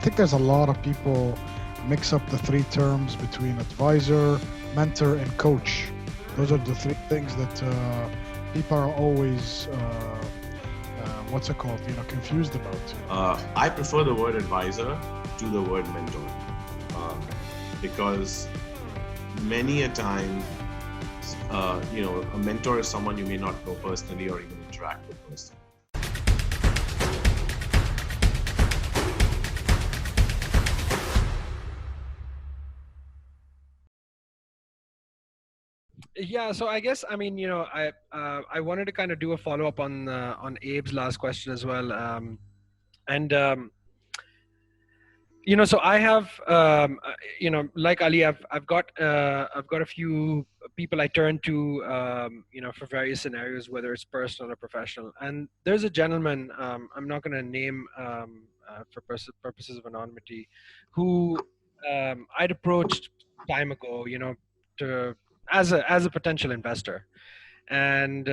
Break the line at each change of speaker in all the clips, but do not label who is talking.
think there's a lot of people mix up the three terms between advisor, mentor, and coach. Those are the three things that people are always, what's it called, confused about.
I prefer the word advisor to the word mentor, because many a time, a mentor is someone you may not know personally or even interact with personally.
Yeah, so I guess I wanted to kind of do a follow up on Abe's last question as well, and so I have like Ali, I've got a few people I turn to for various scenarios, whether it's personal or professional. And there's a gentleman, I'm not going to name for purposes of anonymity, who I'd approached time ago, to as a potential investor. And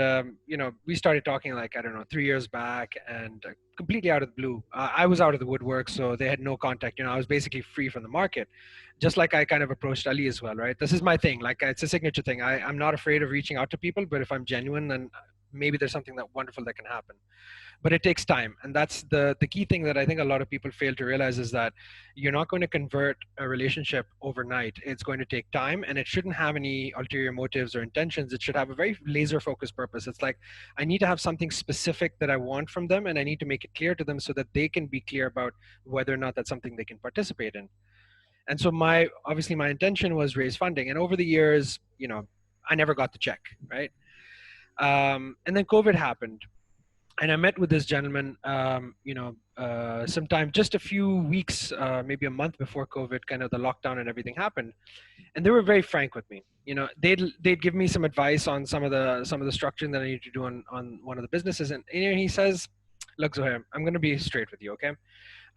we started talking, like, I don't know, 3 years back, and completely out of the blue. I was out of the woodwork, so they had no contact. I was basically free from the market, just like I kind of approached Ali as well, right? This is my thing. Like, it's a signature thing. I'm not afraid of reaching out to people, but if I'm genuine, then maybe there's something that wonderful that can happen. But it takes time, and that's the key thing that I think a lot of people fail to realize, is that you're not going to convert a relationship overnight. It's going to take time, and it shouldn't have any ulterior motives or intentions. It should have a very laser focused purpose. It's like, I need to have something specific that I want from them, and I need to make it clear to them so that they can be clear about whether or not that's something they can participate in. And so obviously my intention was raise funding, and over the years, I never got the check, right? And then COVID happened, and I met with this gentleman, sometime just a few weeks, maybe a month before COVID, kind of the lockdown and everything happened. And they were very frank with me. They'd give me some advice on some of the structuring that I need to do on one of the businesses. And he says, "Look, Zohair, I'm going to be straight with you, okay?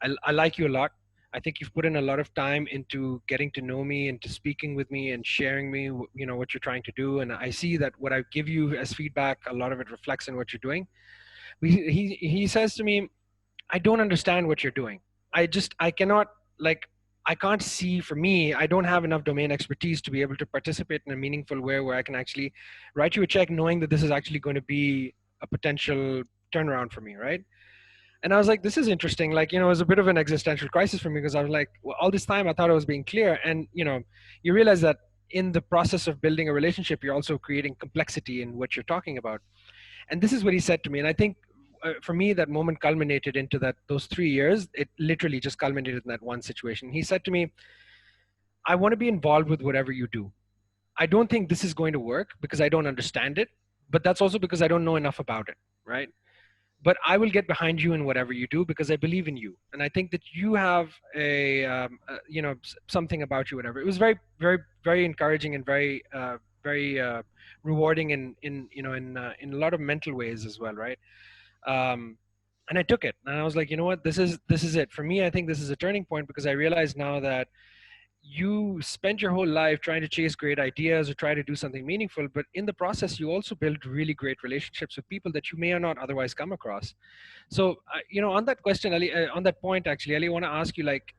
I like you a lot. I think you've put in a lot of time into getting to know me, into speaking with me and sharing me, what you're trying to do. And I see that what I give you as feedback, a lot of it reflects in what you're doing. He says to me, I don't understand what you're doing. I cannot, like, I can't see, for me, I don't have enough domain expertise to be able to participate in a meaningful way where I can actually write you a check knowing that this is actually going to be a potential turnaround for me, right?" And I was like, this is interesting. Like, it was a bit of an existential crisis for me, because I was like, well, all this time I thought I was being clear. And, you realize that in the process of building a relationship, you're also creating complexity in what you're talking about. And this is what he said to me. And I think for me, that moment culminated into those 3 years. It literally just culminated in that one situation. He said to me, I want to be involved with whatever you do. I don't think this is going to work because I don't understand it, but that's also because I don't know enough about it, right? But I will get behind you in whatever you do because I believe in you. And I think that you have something about you, whatever. It was very, very, very encouraging and very rewarding in a lot of mental ways as well, right? And I took it, and I was like, you know what, this is it for me. I think this is a turning point, because I realize now that you spend your whole life trying to chase great ideas or try to do something meaningful, but in the process you also build really great relationships with people that you may or not otherwise come across. So on that question, Ali, on that point, actually, Ali, I want to ask you, like,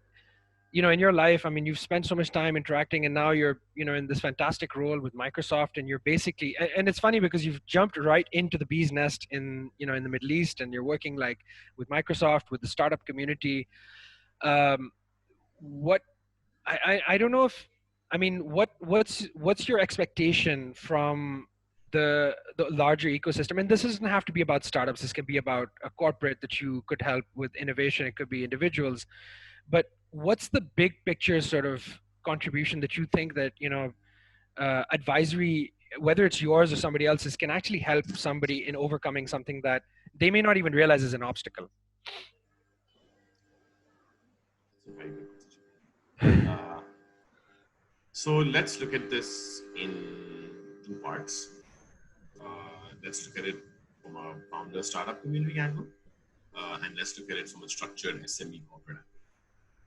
in your life, I mean, you've spent so much time interacting, and now you're in this fantastic role with Microsoft, and you're basically, and it's funny because you've jumped right into the bee's nest in in the Middle East, and you're working, like, with Microsoft, with the startup community. What I don't know if, I mean, what's your expectation from the larger ecosystem? And this doesn't have to be about startups. This can be about a corporate that you could help with innovation. It could be individuals. But what's the big picture sort of contribution that you think that advisory, whether it's yours or somebody else's, can actually help somebody in overcoming something that they may not even realize is an obstacle?
That's a very good question. So let's look at this in two parts. Let's look at it from a founder startup community angle, and let's look at it from a structured SME corporate angle.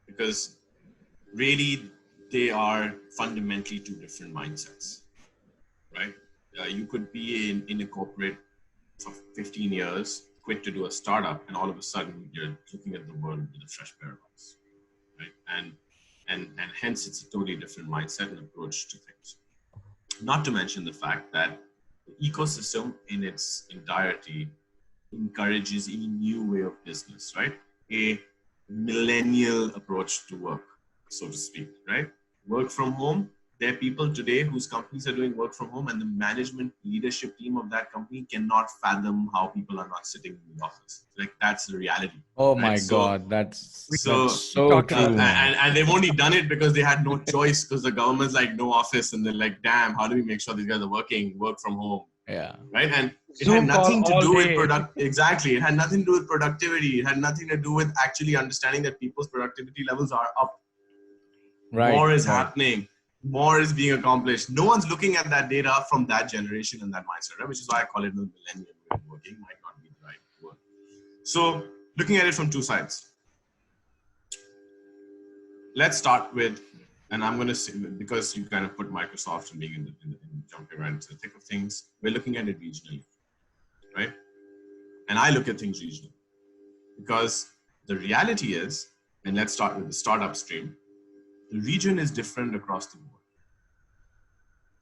Because really, they are fundamentally two different mindsets, right? You could be in a corporate for 15 years, quit to do a startup, and all of a sudden you're looking at the world with a fresh pair of eyes, right? And hence it's a totally different mindset and approach to things. Not to mention the fact that the ecosystem in its entirety encourages a new way of business, right? A millennial approach to work, so to speak, right? Work from home. There are people today whose companies are doing work from home, and the management leadership team of that company cannot fathom how people are not sitting in the office. Like, that's the reality.
Oh
right?
my
So,
God, that's
so
so
talked
true,
about
man.
and they've only done it because they had no choice, because the government's like, no office, and they're like, damn, how do we make sure these guys are work from home,
Yeah.
right? And it
Zoom
had
call
nothing to
all
do with
day.
exactly, it had nothing to do with productivity. It had nothing to do with actually understanding that people's productivity levels are up.
Right.
More is
right.
happening, more is being accomplished. No one's looking at that data from that generation and that mindset, right? Which is why I call it the millennial way of working. Might not be the right word. So, looking at it from two sides. Let's start with, and I'm going to say, because you kind of put Microsoft and being in jumping right into the thick of things, we're looking at it regionally, right? And I look at things regionally because the reality is, and let's start with the startup stream, the region is different across the board.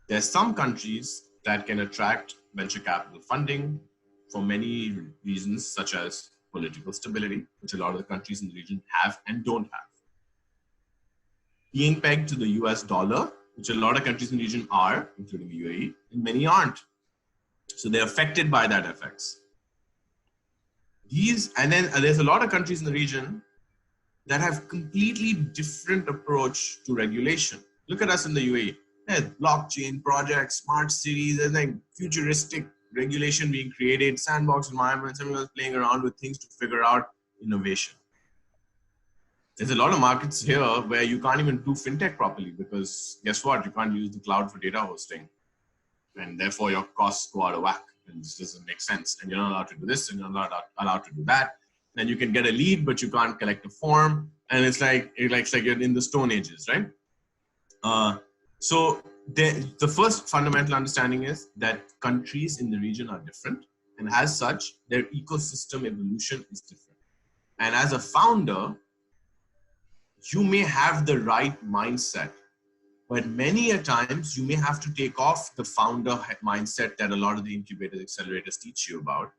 There's some countries that can attract venture capital funding for many reasons, such as political stability, which a lot of the countries in the region have and don't have. Being pegged to the US dollar, which a lot of countries in the region are, including the UAE, and many aren't. So they're affected by that FX. And then there's a lot of countries in the region that have completely different approach to regulation. Look at us in the UAE. There's blockchain projects, smart cities, there's like futuristic regulation being created, sandbox environments, everyone's playing around with things to figure out innovation. There's a lot of markets here where you can't even do fintech properly because guess what? You can't use the cloud for data hosting. And therefore your costs go out of whack. And this doesn't make sense. And you're not allowed to do this and you're not allowed to do that. And you can get a lead, but you can't collect a form. And it's like you're in the Stone Ages, right? So the first fundamental understanding is that countries in the region are different. And as such, their ecosystem evolution is different. And as a founder, you may have the right mindset, but many a times you may have to take off the founder mindset that a lot of the incubators, accelerators teach you about,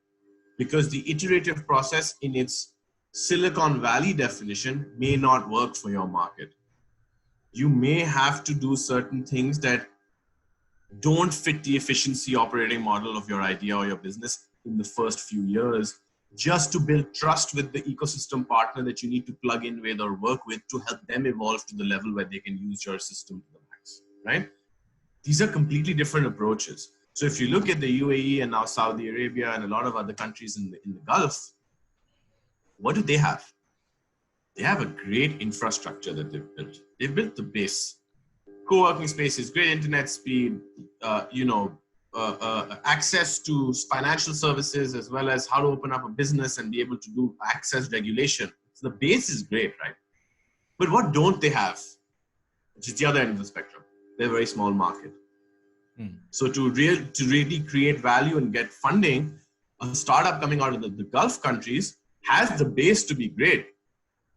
because the iterative process in its Silicon Valley definition may not work for your market. You may have to do certain things that don't fit the efficiency operating model of your idea or your business in the first few years, just to build trust with the ecosystem partner that you need to plug in with or work with to help them evolve to the level where they can use your system to the max, right? These are completely different approaches. So if you look at the UAE and now Saudi Arabia and a lot of other countries in the Gulf, what do they have? They have a great infrastructure that they've built. They've built the base. Co-working spaces, great internet speed, access to financial services, as well as how to open up a business and be able to do access regulation. So the base is great, right? But what don't they have? Which is the other end of the spectrum. They're a very small market. So to really create value and get funding, a startup coming out of the Gulf countries has the base to be great,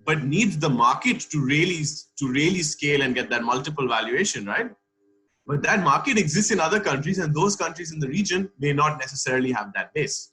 but needs the market to really scale and get that multiple valuation, right? But that market exists in other countries, and those countries in the region may not necessarily have that base.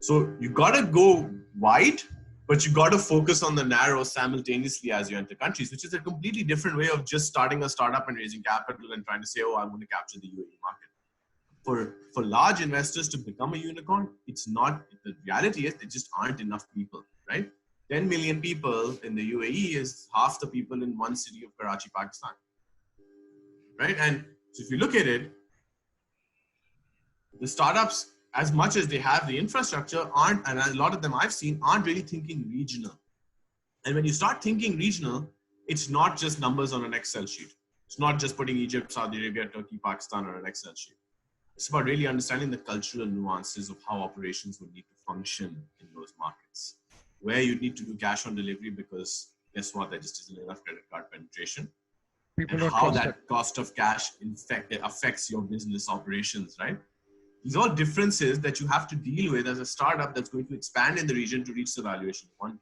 So you gotta go wide, but you gotta focus on the narrow simultaneously as you enter countries, which is a completely different way of just starting a startup and raising capital and trying to say, oh, I'm going to capture the UAE market. For large investors to become a unicorn, it's not, the reality is there just aren't enough people, right? 10 million people in the UAE is half the people in one city of Karachi, Pakistan. Right? And so if you look at it, the startups, as much as they have the infrastructure, aren't, and a lot of them I've seen, aren't really thinking regional. And when you start thinking regional, it's not just numbers on an Excel sheet. It's not just putting Egypt, Saudi Arabia, Turkey, Pakistan on an Excel sheet. It's about really understanding the cultural nuances of how operations would need to function in those markets. Where you need to do cash on delivery because guess what, there just isn't enough credit card penetration.
People
And
don't
how
trust
that
it.
cost of cash affects your business operations, right? These are all differences that you have to deal with as a startup that's going to expand in the region to reach the valuation you want.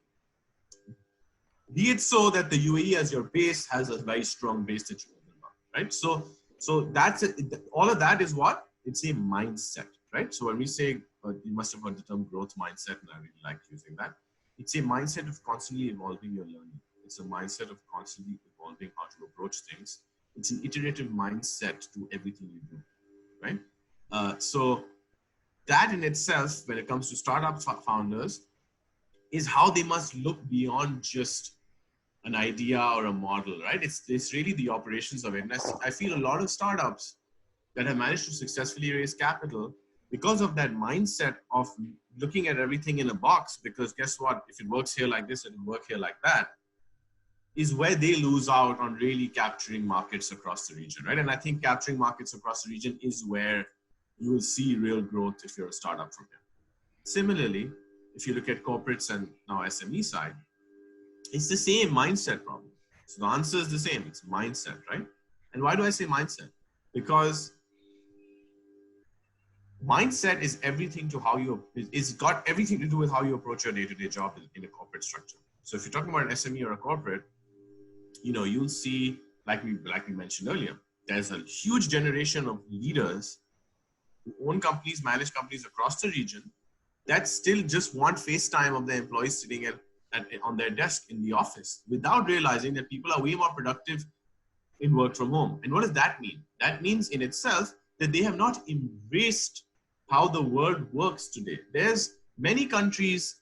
Be it so that the UAE as your base has a very strong base that you build on, right? So that's it. All of that is what? It's a mindset, right? So when we say, you must have heard the term growth mindset, and I really like using that. It's a mindset of constantly evolving your learning. It's a mindset of constantly evolving how to approach things. It's an iterative mindset to everything you do, right? So that in itself, when it comes to startup founders, is how they must look beyond just an idea or a model, right? It's really the operations of it. And I feel a lot of startups that have managed to successfully raise capital because of that mindset of looking at everything in a box, because guess what? If it works here like this, it will work here like that, is where they lose out on really capturing markets across the region, right? And I think capturing markets across the region is where you will see real growth if you're a startup from here. Similarly, if you look at corporates and now SME side, it's the same mindset problem. So the answer is the same. It's mindset, right? And why do I say mindset? Because mindset is everything to how you, it's got everything to do with how you approach your day-to-day job in a corporate structure. So if you're talking about an SME or a corporate, you'll see, like we mentioned earlier, there's a huge generation of leaders who own companies, manage companies across the region that still just want FaceTime of their employees sitting on their desk in the office without realizing that people are way more productive in work from home. And what does that mean? That means in itself that they have not embraced how the world works today. There's many countries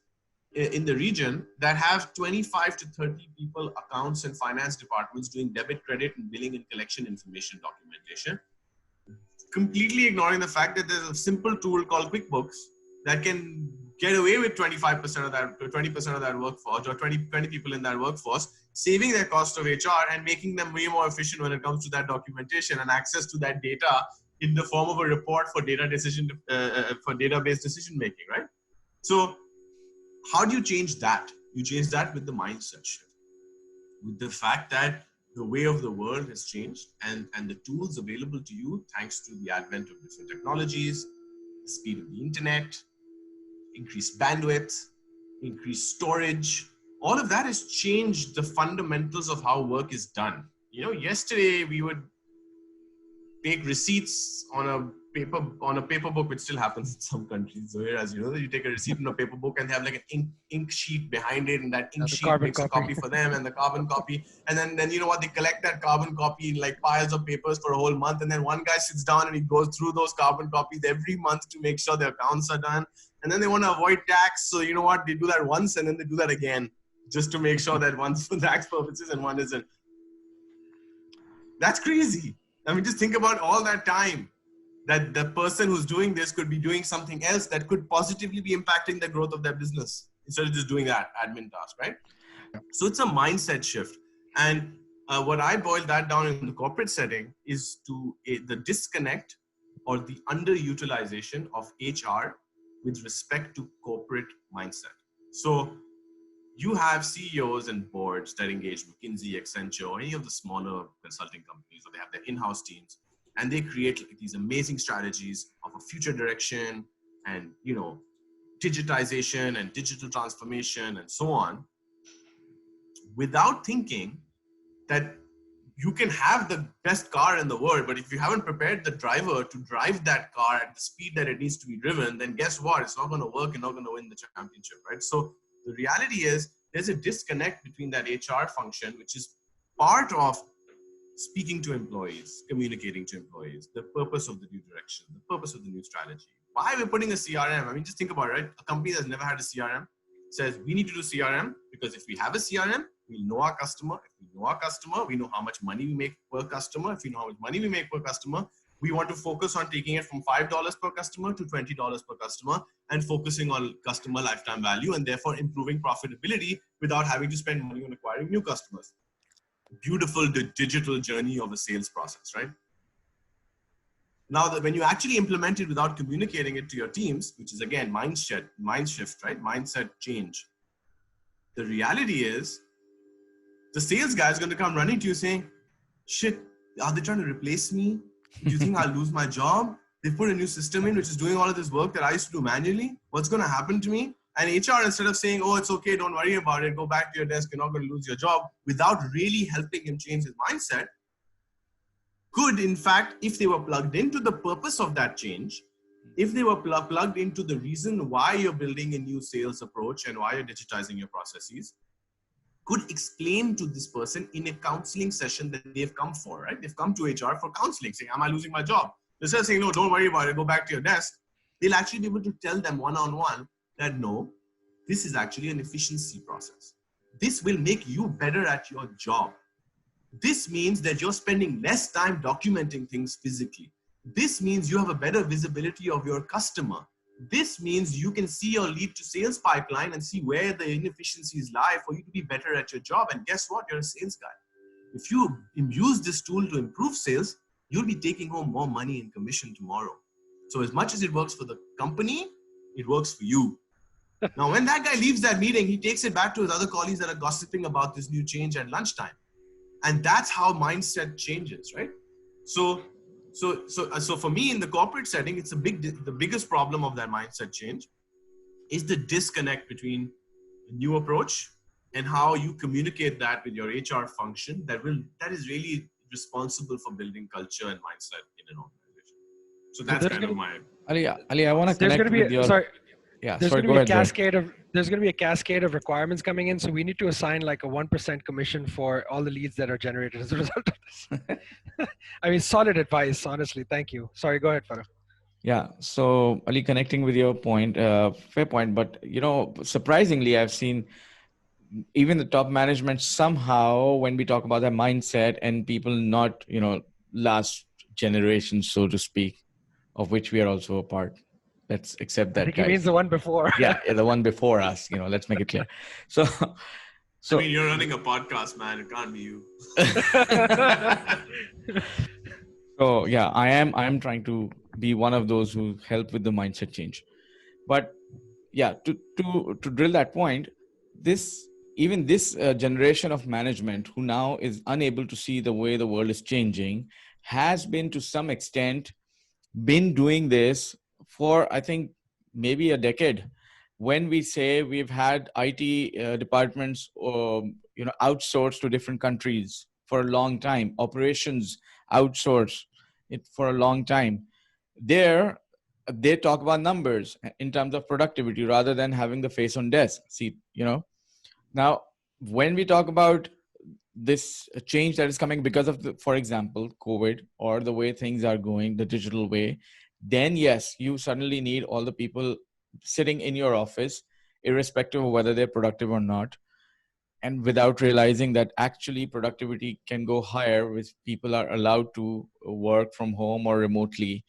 in the region that have 25 to 30 people, accounts and finance departments doing debit, credit, and billing and collection information documentation, completely ignoring the fact that there's a simple tool called QuickBooks that can get away with 25% of that, 20% of that workforce, or 20 people in that workforce, saving their cost of HR and making them way more efficient when it comes to that documentation and access to that data in the form of a report for database decision making, right? So how do you change that? You change that with the mindset shift, with the fact that the way of the world has changed and the tools available to you thanks to the advent of different technologies, the speed of the internet, increased bandwidth, increased storage, all of that has changed the fundamentals of how work is done. Yesterday we would take receipts on a paper book, which still happens in some countries. So whereas you take a receipt in a paper book and they have like an ink sheet behind it, and that ink sheet makes a copy for them and the carbon copy. And then they collect that carbon copy in like piles of papers for a whole month. And then one guy sits down and he goes through those carbon copies every month to make sure their accounts are done. And then they want to avoid tax. So they do that once and then they do that again, just to make sure that one's for tax purposes and one isn't. That's crazy. I mean, just think about all that time that the person who's doing this could be doing something else that could positively be impacting the growth of their business instead of just doing that admin task, right?
Yeah.
So it's a mindset shift. And what I boil that down in the corporate setting is to the disconnect or the underutilization of HR with respect to corporate mindset. So you have CEOs and boards that engage McKinsey, Accenture, or any of the smaller consulting companies, or they have their in-house teams, and they create these amazing strategies of a future direction and, digitization and digital transformation and so on, without thinking that you can have the best car in the world, but if you haven't prepared the driver to drive that car at the speed that it needs to be driven, then guess what? It's not going to work and not going to win the championship, right? So the reality is there's a disconnect between that HR function, which is part of speaking to employees, communicating to employees, the purpose of the new direction, the purpose of the new strategy. Why we're putting a CRM? I mean, just think about it, right? A company that's never had a CRM says we need to do CRM because if we have a CRM, we know our customer. If we know our customer, we know how much money we make per customer. If we know how much money we make per customer, we want to focus on taking it from $5 per customer to $20 per customer and focusing on customer lifetime value and therefore improving profitability without having to spend money on acquiring new customers. Beautiful digital journey of a sales process, right? Now, that when you actually implement it without communicating it to your teams, which is again, mind shift, right? Mindset change. The reality is the sales guy is going to come running to you saying, shit, are they trying to replace me? Do you think I'll lose my job? They put a new system in, which is doing all of this work that I used to do manually. What's going to happen to me? And HR, instead of saying, oh, it's okay, don't worry about it, go back to your desk, you're not going to lose your job, without really helping him change his mindset, could, in fact, if they were plugged into the purpose of that change, if they were plugged into the reason why you're building a new sales approach and why you're digitizing your processes, could explain to this person in a counseling session that they've come for, right? They've come to HR for counseling, saying, am I losing my job? Instead of saying, no, don't worry about it, go back to your desk. They'll actually be able to tell them one-on-one that, no, this is actually an efficiency process. This will make you better at your job. This means that you're spending less time documenting things physically. This means you have a better visibility of your customer. This means you can see your lead to sales pipeline and see where the inefficiencies lie for you to be better at your job. And guess what? You're a sales guy. If you use this tool to improve sales, you'll be taking home more money in commission tomorrow. So as much as it works for the company, it works for you. Now, when that guy leaves that meeting, he takes it back to his other colleagues that are gossiping about this new change at lunchtime. And that's how mindset changes, right? So for me in the corporate setting, it's the biggest problem of that mindset change is the disconnect between a new approach and how you communicate that with your HR function that is really responsible for building culture and mindset in an organization. So that's kind of my...
Ali, I want to connect with your...
Sorry.
Yeah,
There's
sorry,
going to
go
be a
ahead.
cascade of there's going to be a cascade of requirements coming in, so we need to assign like a 1% commission for all the leads that are generated as a result of this. I mean, solid advice, honestly. Thank you. Sorry, go ahead, Farrukh.
Yeah. So Ali, connecting with your point, fair point. But surprisingly, I've seen even the top management somehow, when we talk about their mindset and people not, last generation, so to speak, of which we are also a part. Let's accept that.
I think he means the one before.
Yeah, the one before us. Let's make it clear. So
I mean, you're running a podcast, man. It can't be you.
So yeah, I am trying to be one of those who help with the mindset change. But yeah, to drill that point, this generation of management who now is unable to see the way the world is changing has been to some extent been doing this for, I think, maybe a decade. When we say we've had IT departments, outsourced to different countries for a long time, operations outsourced it for a long time, they talk about numbers in terms of productivity rather than having the face on desk. See, now when we talk about this change that is coming because of for example, COVID or the way things are going, the digital way, then yes, you suddenly need all the people sitting in your office, irrespective of whether they're productive or not. And without realizing that actually productivity can go higher if people are allowed to work from home or remotely,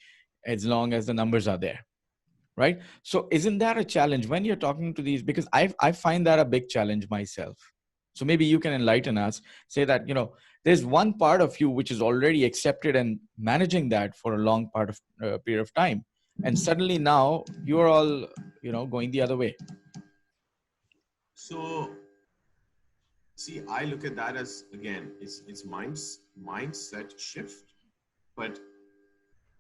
as long as the numbers are there. Right. So isn't that a challenge when you're talking to these? Because I find that a big challenge myself. So maybe you can enlighten us, say that, there's one part of you which is already accepted and managing that for a long part of period of time. And suddenly now you're all, going the other way.
So, see, I look at that as, again, it's mindset shift, but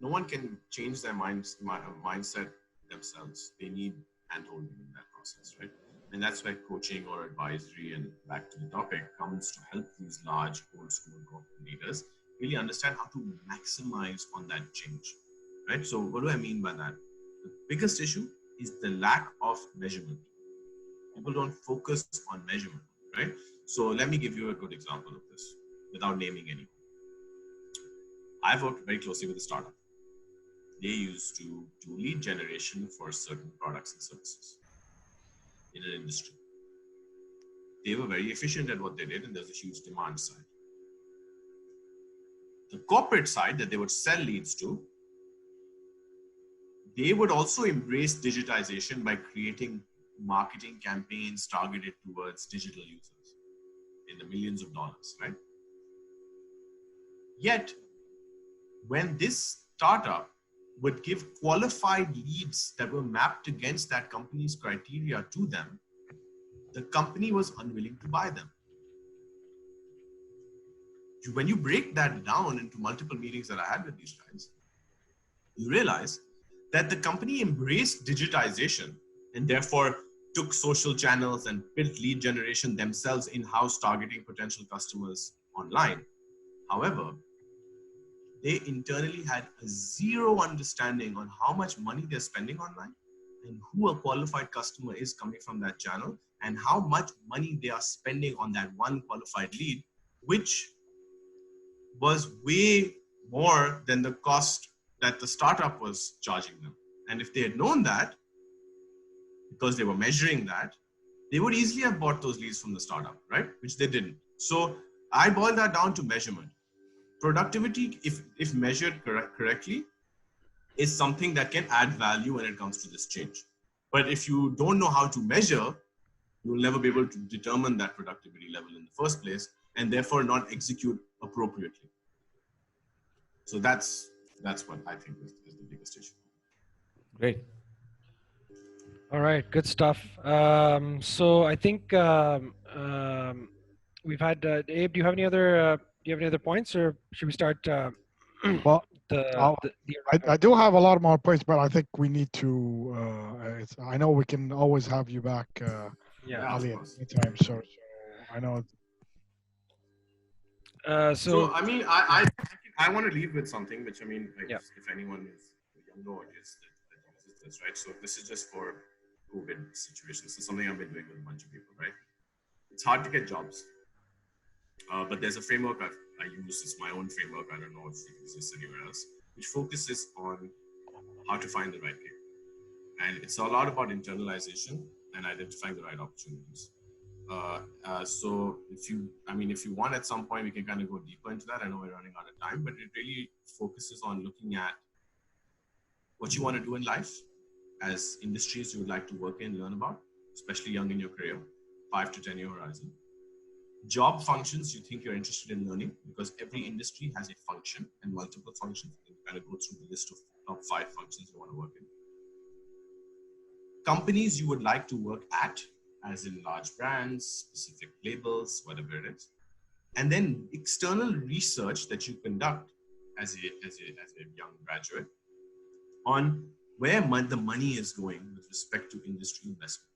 no one can change their mindset themselves. They need handholding in that process, right? And that's where coaching or advisory, and back to the topic, comes to help these large old school corporate leaders really understand how to maximize on that change, right? So what do I mean by that? The biggest issue is the lack of measurement. People don't focus on measurement, right? So let me give you a good example of this without naming anyone. I've worked very closely with a startup. They used to do lead generation for certain products and services in an industry. They were very efficient at what they did, and there's a huge demand side. The corporate side that they would sell leads to, they would also embrace digitization by creating marketing campaigns targeted towards digital users in the millions of dollars, right? Yet, when this startup would give qualified leads that were mapped against that company's criteria to them, the company was unwilling to buy them. When you break that down into multiple meetings that I had with these guys, you realize that the company embraced digitization and therefore took social channels and built lead generation themselves in-house, targeting potential customers online. However, they internally had a zero understanding on how much money they're spending online and who a qualified customer is coming from that channel and how much money they are spending on that one qualified lead, which was way more than the cost that the startup was charging them. And if they had known that, because they were measuring that, they would easily have bought those leads from the startup, right? Which they didn't. So I boil that down to measurement. Productivity, if measured correctly, is something that can add value when it comes to this change. But if you don't know how to measure, you'll never be able to determine that productivity level in the first place, and therefore not execute appropriately. So that's what I think is the biggest issue.
Great.
All right, good stuff. So I think we've had Abe. Do you have any other points, or should we start?
Well,
the
I do have a lot more points, but I think we need to. I know we can always have you back, Ali, at any time. So I know.
So I mean, I want to leave with something, which I mean, like, if anyone is a younger audience that uses this, right? So this is just for COVID situations. So something I've been doing with a bunch of people, right? It's hard to get jobs, but there's a framework I use. It's my own framework. I don't know if it exists anywhere else, which focuses on how to find the right gig. And it's a lot about internalization and identifying the right opportunities. So if you want, at some point we can kind of go deeper into that. I know we're running out of time, but it really focuses on looking at what you want to do in life, as industries you would like to work in, learn about, especially young in your career, 5 to 10 year horizon. Job functions you think you're interested in learning, because every industry has a function and multiple functions. You kind of go through the list of top 5 functions you want to work in. Companies you would like to work at, as in large brands, specific labels, whatever it is. And then external research that you conduct as a young graduate on where the money is going with respect to industry investment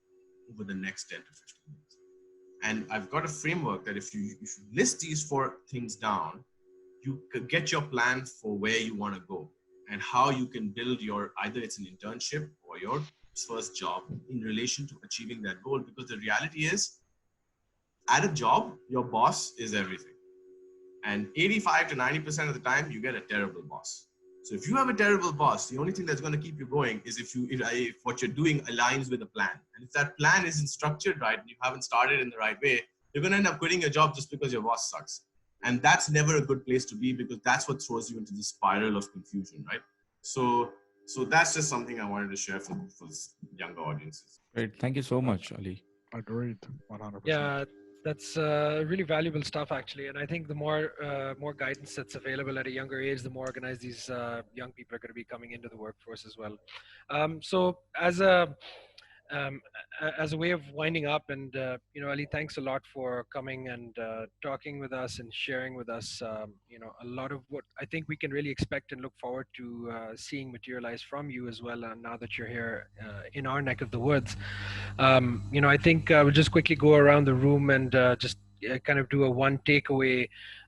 over the next 10 to 15 years. And I've got a framework that if you list these 4 things down, you could get your plan for where you want to go and how you can build your, either it's an internship or your first job in relation to achieving that goal. Because the reality is, at a job, your boss is everything. And 85 to 90% of the time, you get a terrible boss. So if you have a terrible boss, the only thing that's going to keep you going is if what you're doing aligns with a plan. And if that plan isn't structured right and you haven't started in the right way, you're going to end up quitting your job just because your boss sucks. And that's never a good place to be, because that's what throws you into the spiral of confusion, right? So that's just something I wanted to share for younger audiences.
Great. Thank you so much, Ali.
Agreed, 100%.
Yeah, that's really valuable stuff, actually. And I think the more guidance that's available at a younger age, the more organized these young people are going to be coming into the workforce as well. So as a way of winding up, and Ali, thanks a lot for coming and talking with us and sharing with us a lot of what I think we can really expect and look forward to seeing materialize from you as well, now that you're here in our neck of the woods. I think we'll just quickly go around the room and just kind of do a one takeaway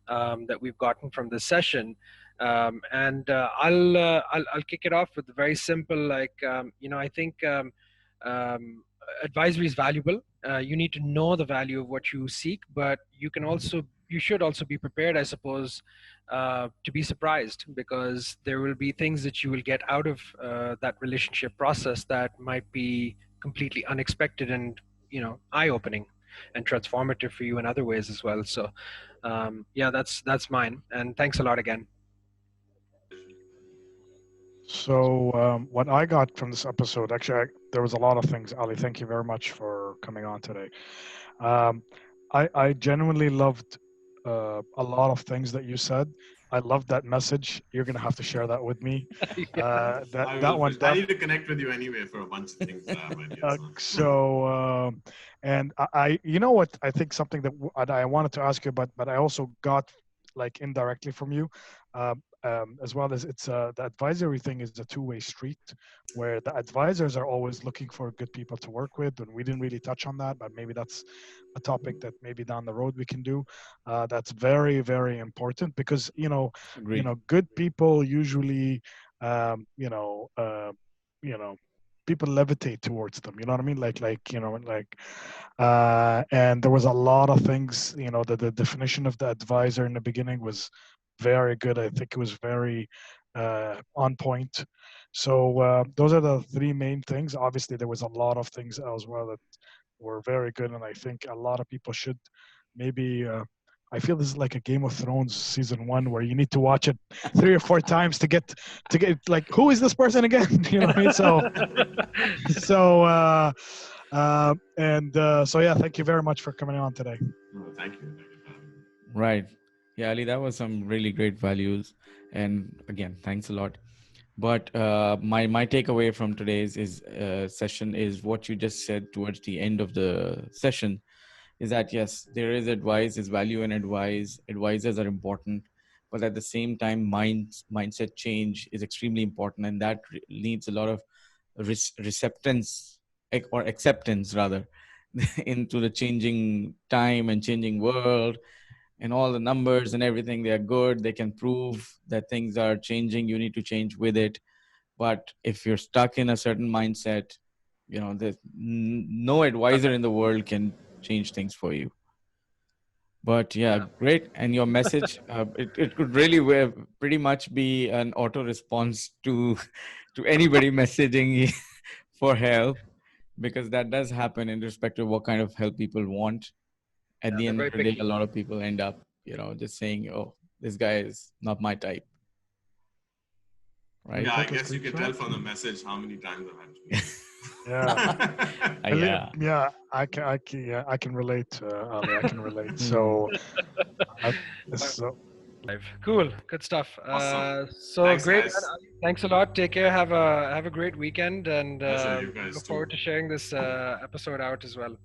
that we've gotten from this session. And I'll kick it off with a very simple, I think advisory is valuable. You need to know the value of what you seek, but you should also be prepared, I suppose, to be surprised, because there will be things that you will get out of that relationship process that might be completely unexpected and eye-opening and transformative for you in other ways as well. So that's mine, and thanks a lot again.
So what I got from this episode, actually, there was a lot of things. Ali, thank you very much for coming on today. I genuinely loved a lot of things that you said. I loved that message. You're gonna have to share that with me.
I need to connect with you anyway for a bunch of things.
And I, you know what? I think something that I wanted to ask you about, but I also got like indirectly from you. as well as it's the advisory thing is a two-way street, where the advisors are always looking for good people to work with, and we didn't really touch on that, but maybe that's a topic that maybe down the road we can do. That's very, very important, because
Agreed.
good people usually you know you know people levitate towards them, you know what I mean, and there was a lot of things, the definition of the advisor in the beginning was very good. I think it was very on point. So those are the three main things. Obviously there was a lot of things as well that were very good, and I think a lot of people should maybe I feel this is like a Game of Thrones season 1, where you need to watch it 3 or 4 times to get like, who is this person again? You know what I mean? So yeah, thank you very much for coming on today.
No, thank you. Thank you for having me.
Right. Yeah, Ali, that was some really great values. And again, thanks a lot. But my takeaway from today's session is what you just said towards the end of the session, is that yes, there is advice, is value in advice. Advisors are important, but at the same time, mindset change is extremely important, and that needs a lot of receptance or acceptance rather into the changing time and changing world. And all the numbers and everything, they are good, they can prove that things are changing, you need to change with it. But if you're stuck in a certain mindset, there's no advisor in the world can change things for you. But yeah, great. And your message, it could really pretty much be an auto response to anybody messaging for help, because that does happen in respect of what kind of help people want. At the end of the day, a lot of people end up, just saying, oh, this guy is not my type. Right?
Yeah, I guess you can tell from the message how many times I've had to.
Yeah, I can relate, Ali. I can relate. So,
cool, good stuff.
Awesome.
So
thanks,
great.
Guys.
Thanks a lot. Take care. Have a great weekend, and
You guys
look
too.
forward to sharing this episode out as well.